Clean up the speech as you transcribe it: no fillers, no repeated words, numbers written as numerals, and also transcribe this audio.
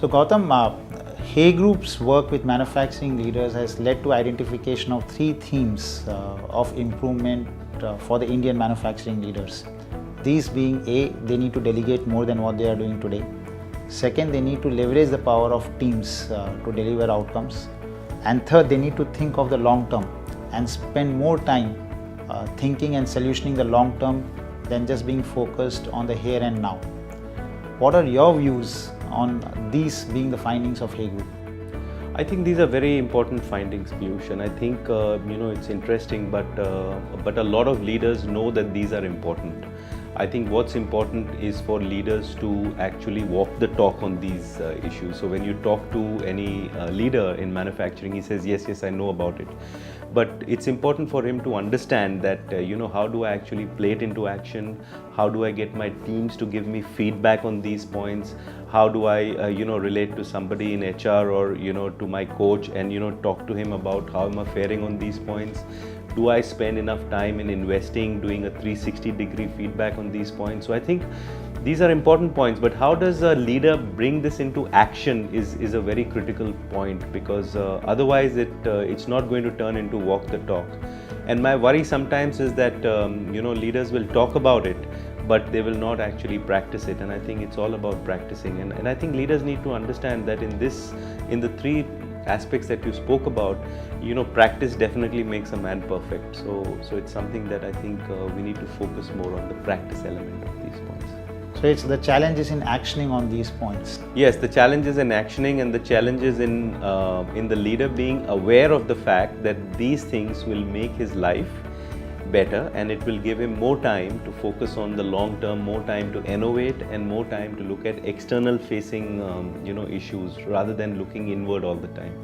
So Gautam, Hay Group's work with manufacturing leaders has led to identification of three themes of improvement for the Indian manufacturing leaders. These being A, they need to delegate more than what they are doing today. Second, they need to leverage the power of teams to deliver outcomes. And third, they need to think of the long term and spend more time thinking and solutioning the long term than just being focused on the here and now. What are your views on these being the findings of Hay Group? I think these are very important findings, Peeyush, and I think it's interesting, but a lot of leaders know that these are important. I think what's important is for leaders to actually walk the talk on these issues. So when you talk to any leader in manufacturing, he says, yes, I know about it. But it's important for him to understand that, how do I actually play it into action? How do I get my teams to give me feedback on these points? How do I, relate to somebody in HR or, to my coach and, talk to him about how am I faring on these points? Do I spend enough time in investing, doing a 360-degree feedback on these points? So I think these are important points, but how does a leader bring this into action is a very critical point, because otherwise it's not going to turn into walk the talk. And my worry sometimes is that leaders will talk about it, but they will not actually practice it. And I think it's all about practicing. And I think leaders need to understand that in the three aspects that you spoke about, practice definitely makes a man perfect. So it's something that I think we need to focus more on, the practice element of these points. So it's the challenge is in actioning on these points. Yes, the challenge is in actioning, and the challenge is in the leader being aware of the fact that these things will make his life better, and it will give him more time to focus on the long term, more time to innovate, and more time to look at external facing issues rather than looking inward all the time.